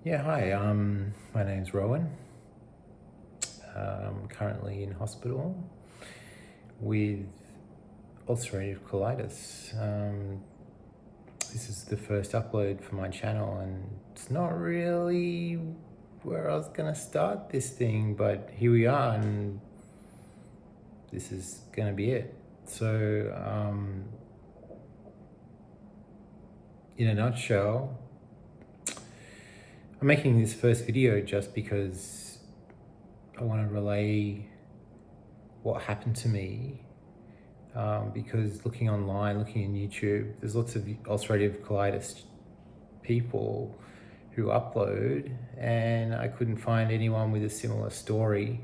Yeah, hi. My name's Rowan. I'm currently in hospital with ulcerative colitis. This is the first upload for my channel, and it's not really where I was gonna start this thing, but here we are, and this is gonna be it. So, in a nutshell, I'm making this first video just because I want to relay what happened to me, because looking online, looking on YouTube, there's lots of ulcerative colitis people who upload, and I couldn't find anyone with a similar story.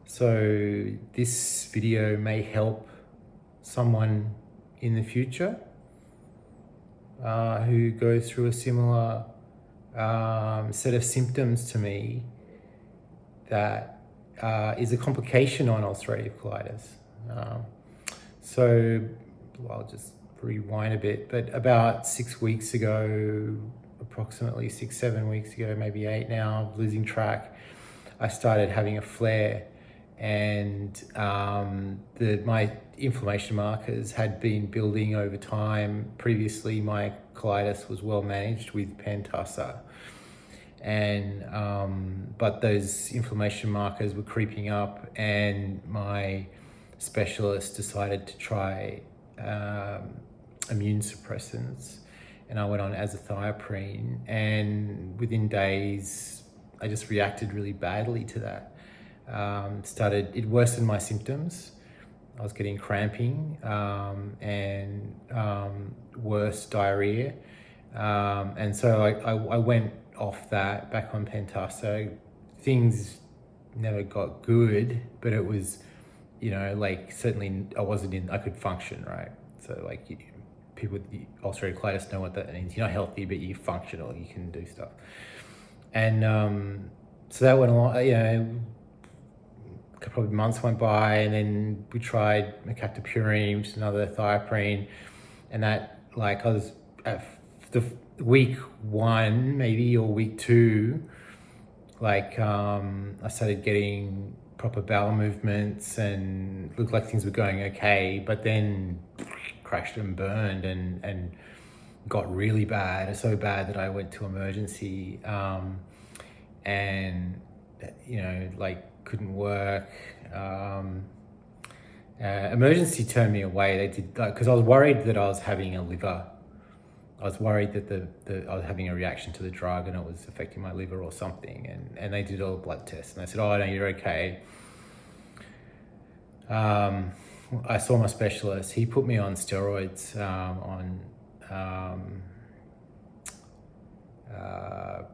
So this video may help someone in the future who goes through a similar set of symptoms to me that is a complication on ulcerative colitis. So I'll just rewind a bit, but about 6 weeks ago, approximately 6-7 weeks ago, maybe 8 now, losing track, I started having a flare, and my inflammation markers had been building over time. Previously, my colitis was well managed with Pentasa, and but those inflammation markers were creeping up, and my specialist decided to try immune suppressants, and I went on azathioprine, and within days I just reacted really badly to that. It worsened my symptoms. I was getting cramping and worse diarrhea, and so I went off that, back on Pentasa. Things never got good, but it was, like, certainly I could function, right? So like, people with ulcerative colitis know what that means. You're not healthy, but you're functional, you can do stuff. And so that went along, probably months went by, and then we tried mercaptopurine, which is another thioprine, and that, like, I was at the week 1 maybe, or week 2, like, I started getting proper bowel movements and looked like things were going okay, but then crashed and burned and got really bad, so bad that I went to emergency, and like, couldn't work. Emergency turned me away. They did, because I was worried that I was having a liver. I was worried that I was having a reaction to the drug and it was affecting my liver or something. And they did all the blood tests, and they said, "Oh no, you're okay." I saw my specialist. He put me on steroids,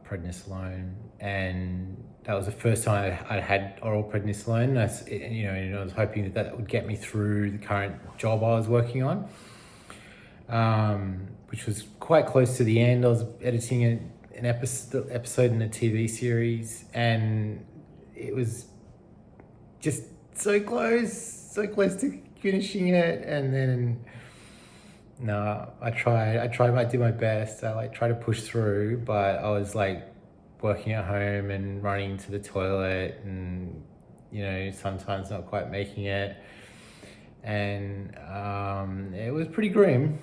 prednisolone, and that was the first time I'd had oral prednisolone. I was hoping that would get me through the current job I was working on, which was quite close to the end. I was editing an episode in a TV series, and it was just so close to finishing it, and then no, I did my best. I tried to push through, but I was like working at home and running to the toilet, and sometimes not quite making it, and it was pretty grim.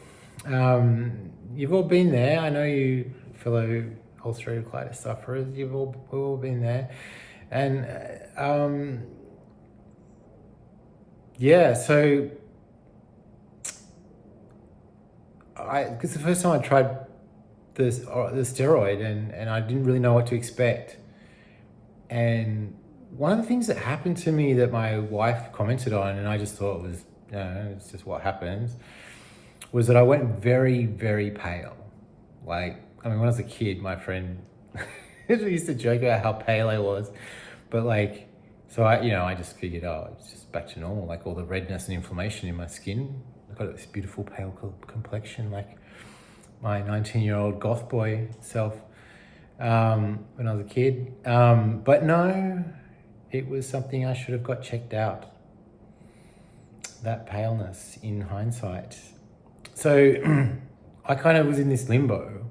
You've all been there. I know you fellow ulcerative colitis sufferers. We've all been there, and yeah. So because the first time I tried the steroid, and I didn't really know what to expect. And one of the things that happened to me that my wife commented on, and I just thought was, it's just what happens, was that I went very, very pale. Like, when I was a kid, my friend used to joke about how pale I was, but like, so I just figured, it's just back to normal, like all the redness and inflammation in my skin. I've got this beautiful pale complexion, like my 19-year-old goth boy self when I was a kid. But no, it was something I should have got checked out. That paleness, in hindsight. So I kind of was in this limbo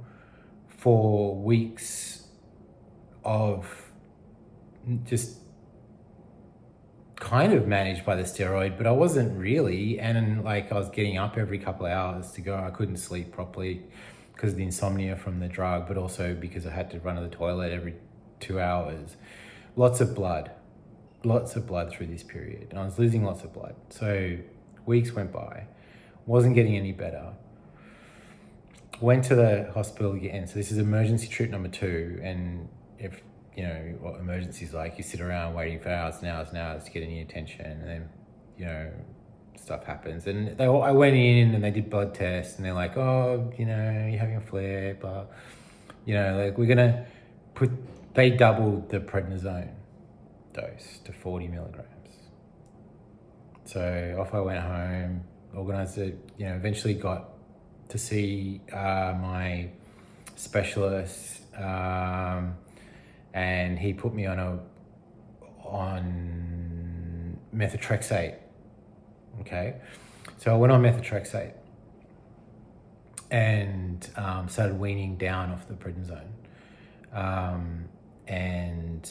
for weeks of just kind of managed by the steroid, but I wasn't really. And like I was getting up every couple of hours to go. I couldn't sleep properly because of the insomnia from the drug, but also because I had to run to the toilet every 2 hours. Lots of blood through this period. And I was losing lots of blood. So weeks went by, wasn't getting any better. Went to the hospital again. So this is emergency trip number 2. And if you know what emergency's like, you sit around waiting for hours and hours and hours to get any attention, and then, you know, stuff happens. And I went in and they did blood tests, and they're like, oh, you know, you're having a flare, but, you know, like they doubled the prednisone dose to 40 milligrams. So off I went home, organized it, you know, eventually got to see my specialist, and he put me on methotrexate. Okay, so I went on methotrexate and started weaning down off the prednisone. And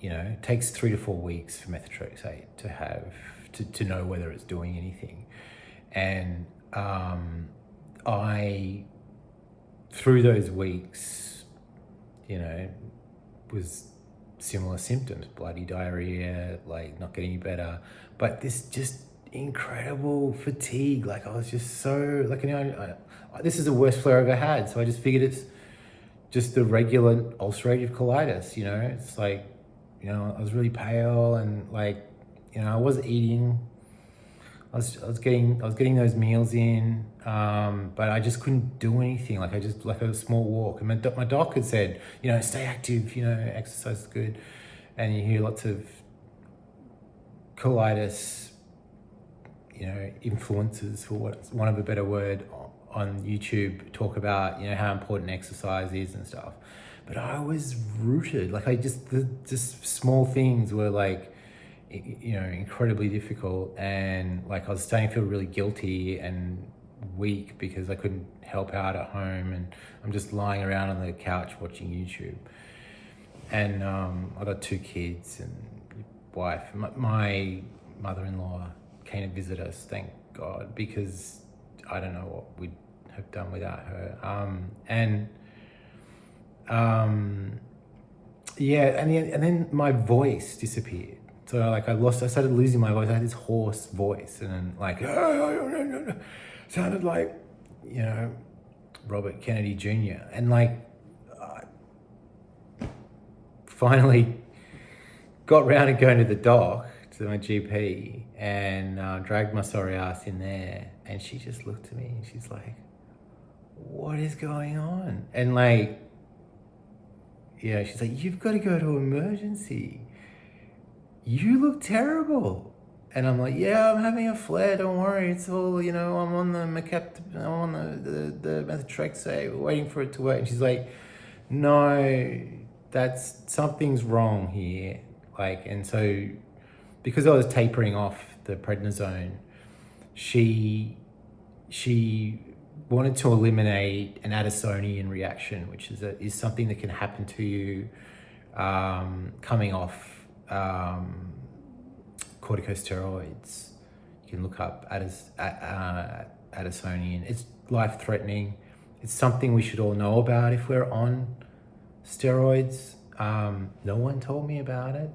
you know, it takes 3 to 4 weeks for methotrexate to know whether it's doing anything. And I, through those weeks, you know, was similar symptoms, bloody diarrhea, like not getting any better, but this just incredible fatigue. Like I was just so, like, you know, this is the worst flare I've ever had. So I just figured it's just the regular ulcerative colitis, you know. It's like, you know, I was really pale and like, you know, I was eating. I was getting those meals in, but I just couldn't do anything. Like like a small walk. And my doc had said, you know, stay active, you know, exercise is good. And you hear lots of colitis, you know, influencers, for want of a better word, on YouTube talk about, you know, how important exercise is and stuff. But I was rooted. Like just small things were like, you know, incredibly difficult, and like I was starting to feel really guilty and weak because I couldn't help out at home, and I'm just lying around on the couch watching YouTube. And I got 2 kids and wife. My mother-in-law came to visit us, thank God, because I don't know what we'd have done without her. Yeah, and then my voice disappeared. So like I started losing my voice. I had this hoarse voice, and then like sounded like, you know, Robert Kennedy Jr. And like finally got round to going to the doc, to my GP, and dragged my sorry ass in there, and she just looked at me and she's like, what is going on? And like, yeah, she's like, you've got to go to emergency. You look terrible. And I'm like, yeah, I'm having a flare, don't worry, it's all, you know, I'm on the methotrexate, we're waiting for it to work. And she's like, no, something's wrong here. Like, and so because I was tapering off the prednisone, she wanted to eliminate an Addisonian reaction, which is something that can happen to you coming off corticosteroids. You can look up Addisonian. It's life-threatening. It's something we should all know about if we're on steroids. No one told me about it.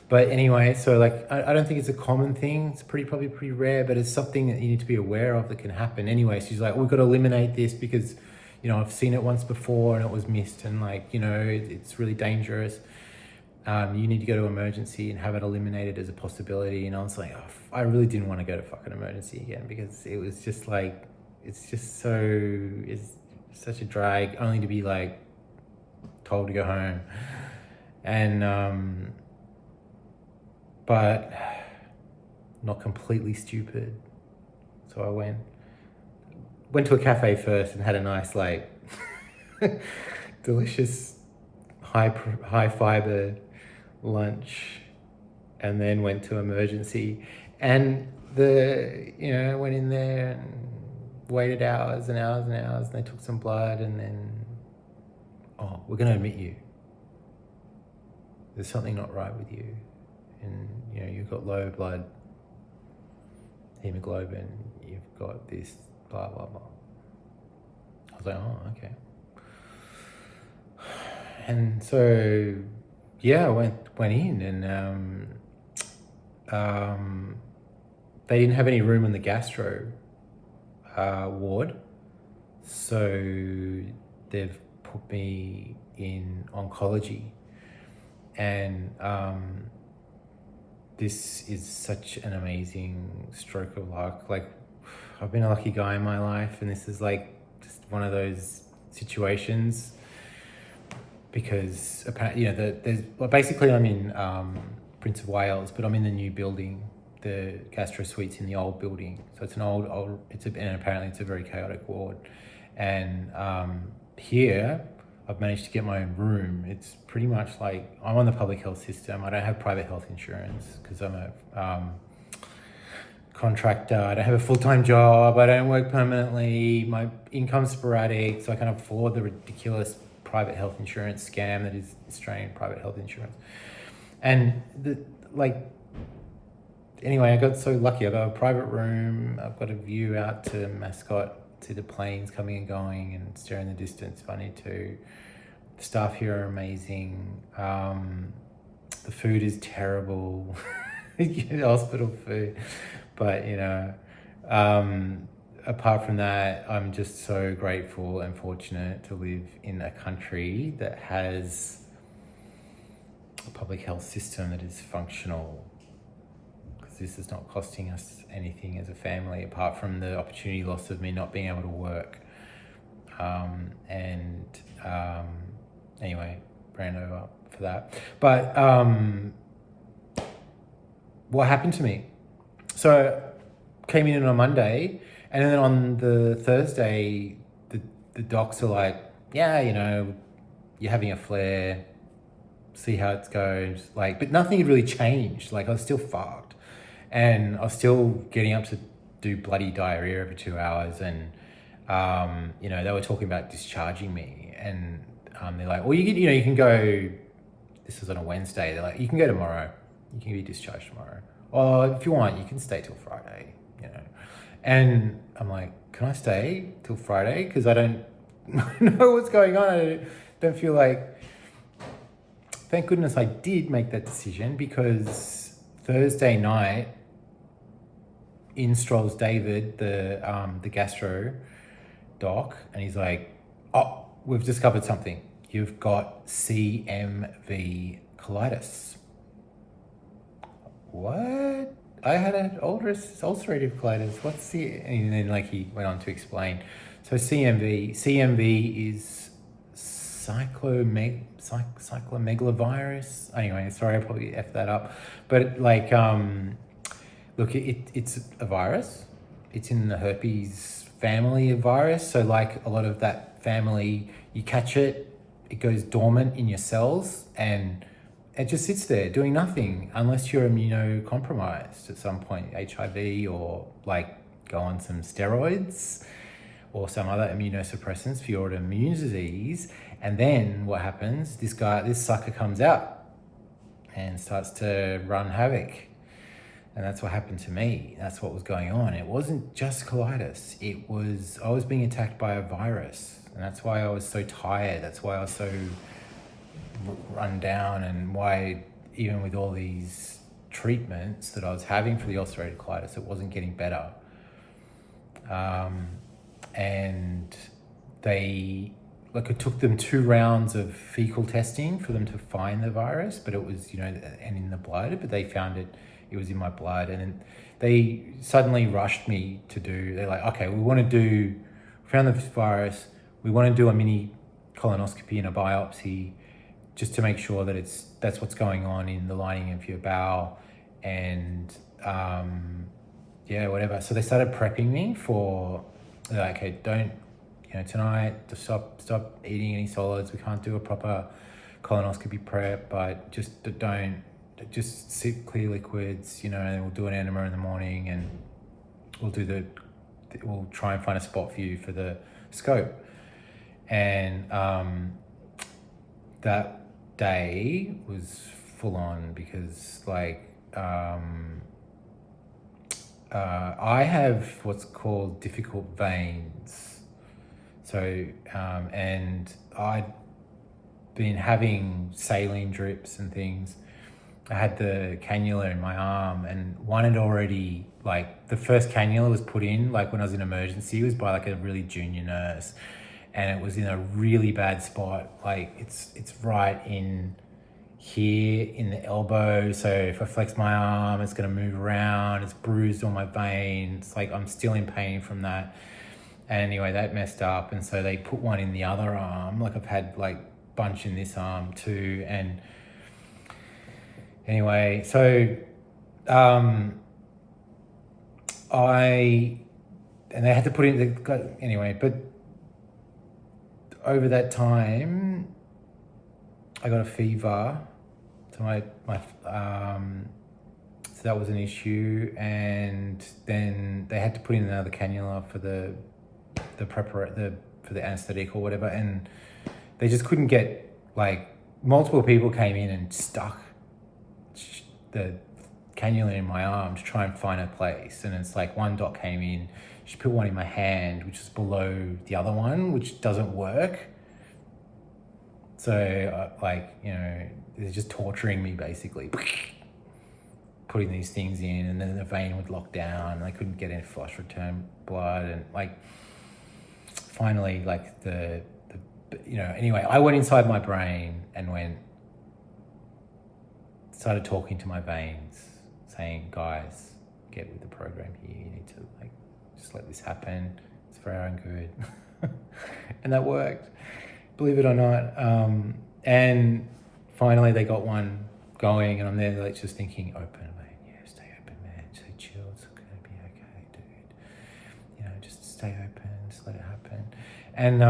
But anyway, so like, I don't think it's a common thing. It's probably pretty rare, but it's something that you need to be aware of that can happen. Anyway, she's like, we've got to eliminate this because, you know, I've seen it once before and it was missed, and like, you know, it's really dangerous. You need to go to emergency and have it eliminated as a possibility. And I was like, I really didn't want to go to fucking emergency again, because it was just like, it's such a drag, only to be like told to go home. And but not completely stupid, so I went to a cafe first and had a nice, like, delicious high fiber lunch, and then went to emergency. And went in there and waited hours and hours and hours, and they took some blood, and then, we're going to admit you. there's something not right with you. And, you know, you've got low blood hemoglobin, you've got this, blah, blah, blah. I was like, oh, okay. And so, yeah, I went in, and they didn't have any room in the gastro ward, so they've put me in oncology. And this is such an amazing stroke of luck. Like, I've been a lucky guy in my life, and this is like just one of those situations, because apparently, you know, basically I'm in Prince of Wales, but I'm in the new building. The gastro suite's in the old building, so it's an old. And apparently it's a very chaotic ward. And here, I've managed to get my own room. It's pretty much like I'm on the public health system. I don't have private health insurance because I'm a contractor. I don't have a full-time job. I don't work permanently. My income's sporadic, so I can afford the ridiculous private health insurance scam that is Australian private health insurance. And anyway, I got so lucky. I got a private room. I've got a view out to Mascot, to the planes coming and going, and stare in the distance if I need to. The staff here are amazing. The food is terrible. Hospital food. But, you know, apart from that, I'm just so grateful and fortunate to live in a country that has a public health system that is functional. Because this is not costing us anything as a family, apart from the opportunity loss of me not being able to work. Anyway, ran over for that. But what happened to me? So came in on a Monday, and then on the Thursday, the docs are like, yeah, you know, you're having a flare, see how it goes. Like, but nothing had really changed. Like, I was still fucked, and I was still getting up to do bloody diarrhea every 2 hours. And you know, they were talking about discharging me, and they're like, well, you can go. This was on a Wednesday. They're like, you can go tomorrow. You can be discharged tomorrow. Or if you want, you can stay till Friday. You know, and I'm like, can I stay till Friday? Because I don't know what's going on. I don't feel like. Thank goodness I did make that decision, because Thursday night, in strolls David, the gastro doc, and he's like, oh, we've discovered something. You've got CMV colitis. What? I had an ulcerative colitis. What's the... And then he went on to explain. So CMV is Cytomegalovirus. Anyway, sorry, I probably effed that up. But look, it's a virus. It's in the herpes family of virus. So like a lot of that family, you catch it, it goes dormant in your cells, and it just sits there doing nothing unless you're immunocompromised at some point, HIV, or go on some steroids or some other immunosuppressants for your autoimmune disease. And then what happens? This sucker comes out and starts to run havoc. And that's what happened to me. That's what was going on. It wasn't just colitis. I was being attacked by a virus. And that's why I was so tired. That's why I was so run down, and why even with all these treatments that I was having for the ulcerative colitis, it wasn't getting better. And it took them 2 rounds of fecal testing for them to find the virus, but it was, and in the blood, but they found it was in my blood. And then they suddenly rushed me they're like, okay, found the virus, we want to do a mini colonoscopy and a biopsy just to make sure that that's what's going on in the lining of your bowel. And whatever. So they started prepping me for, okay, don't, tonight, to stop eating any solids. We can't do a proper colonoscopy prep, but just sip clear liquids, and we'll do an enema in the morning, and we'll try and find a spot for you for the scope. And that day was full on because like I have what's called difficult veins. So and I'd been having saline drips and things. I had the cannula in my arm, and one had already, like, the first cannula was put in, like, when I was in emergency, it was by, like, a really junior nurse, and it was in a really bad spot. Like, it's right in here, in the elbow, so if I flex my arm, it's gonna move around, it's bruised on my veins, like, I'm still in pain from that. And anyway, that messed up, and so they put one in the other arm, like, I've had, like, bunch in this arm too, and anyway, so and they had to put in anyway, but over that time I got a fever, so my so that was an issue, and then they had to put in another cannula for the for the anesthetic or whatever, and they just couldn't get, like, multiple people came in and stuck the cannula in my arm to try and find a place, and it's like one doc came in, she put one in my hand which is below the other one, which doesn't work, so like, you know, they're just torturing me basically, putting these things in, and then the vein would lock down and I couldn't get any flush return blood, and like finally, like the you know, anyway, I went inside my brain and started talking to my veins, saying, guys, get with the program here. You need to, like, just let this happen. It's for our own good. And that worked, believe it or not. And finally they got one going, and I'm there, like, just thinking, open, mate. Yeah, stay open, man. Stay chill. It's going to be okay, dude. You know, just stay open. Just let it happen. And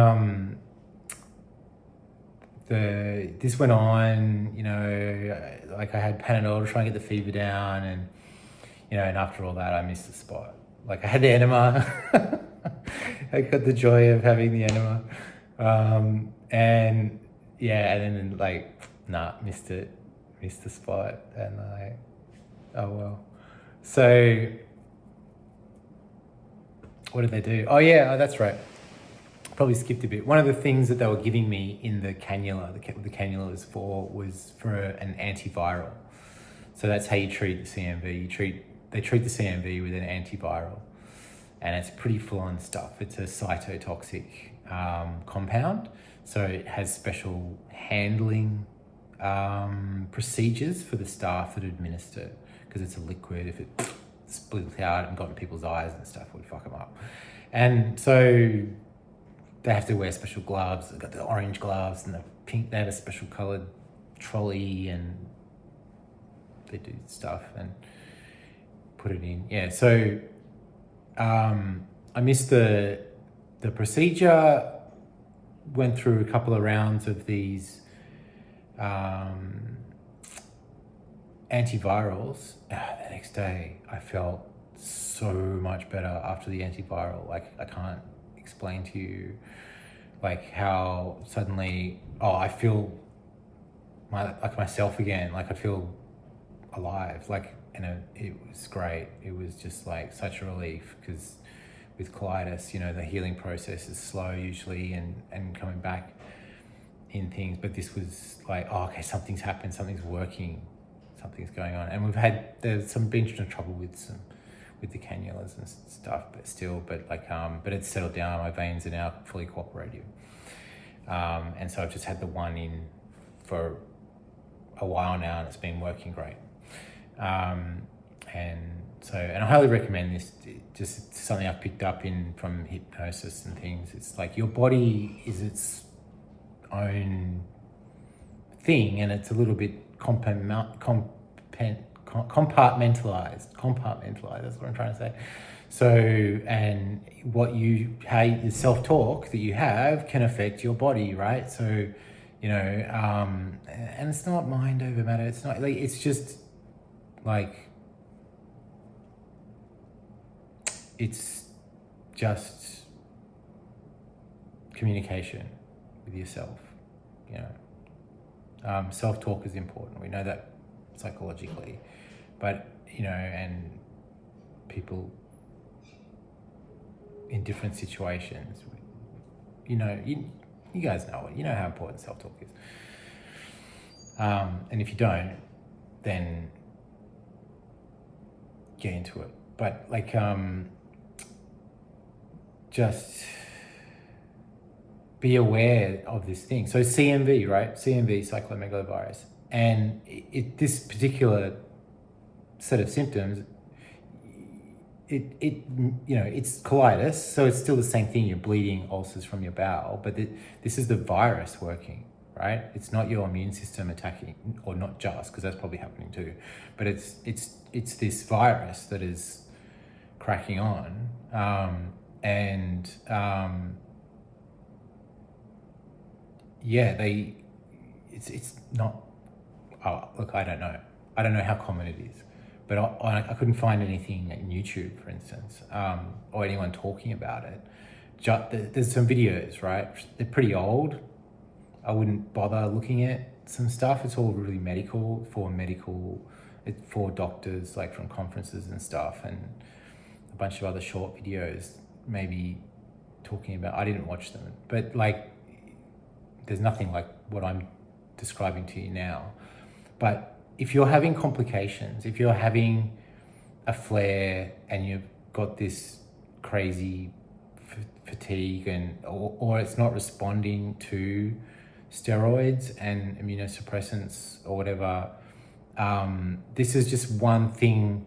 this went on, you know, like I had Panadol to try and get the fever down, and, you know, and after all that I missed the spot. Like, I had the enema. I got the joy of having the enema. And yeah, and then, like, missed the spot, and like, oh well. So what did they do? Oh yeah, that's right. Probably skipped a bit. One of the things that they were giving me in the cannula, the cannula was for an antiviral. So that's how you treat the CMV. They treat the CMV with an antiviral, and it's pretty full-on stuff. It's a cytotoxic compound, so it has special handling procedures for the staff that administer it, because it's a liquid. If it split out and got in people's eyes and stuff, it would fuck them up. And so they have to wear special gloves. They've got the orange gloves and the pink. They have a special coloured trolley, and they do stuff and put it in. Yeah, so I missed the procedure, went through a couple of rounds of these antivirals. The next day I felt so much better after the antiviral. Like, I can't explain to you, like, how suddenly, I feel like myself again. Like, I feel alive. Like, it was great. It was just like such a relief, because with colitis, you know, the healing process is slow usually, and coming back in things, but this was like, oh, okay, something's happened, something's working, something's going on. And there's been some trouble with the cannulas and stuff, but it's settled down. My veins are now fully cooperative, and so I've just had the one in for a while now, and it's been working great. And I highly recommend this. Just something I've picked up from hypnosis and things. It's like, your body is its own thing, and it's a little bit compartmentalized. That's what I'm trying to say. So, and the self-talk that you have can affect your body, right? So, you know, and it's not mind over matter. It's not, like, it's just like, it's just communication with yourself, you know. Self-talk is important. We know that psychologically. But, and people in different situations, you guys know it. You know how important self-talk is. And if you don't, then get into it. But just be aware of this thing. So CMV, right? CMV, cytomegalovirus. And this particular set of symptoms, it's colitis, so it's still the same thing. You're bleeding, ulcers from your bowel, but this is the virus working, right? It's not your immune system attacking, or not just, because that's probably happening too, but it's this virus that is cracking on, it's not. Oh, look, I don't know how common it is, but I couldn't find anything on YouTube, for instance, or anyone talking about it. There's some videos, right? They're pretty old. I wouldn't bother looking at some stuff. It's all really medical, for doctors, like from conferences and stuff, and a bunch of other short videos, maybe talking about, I didn't watch them, but there's nothing like what I'm describing to you now. But if you're having complications, if you're having a flare and you've got this crazy fatigue or it's not responding to steroids and immunosuppressants or whatever, this is just one thing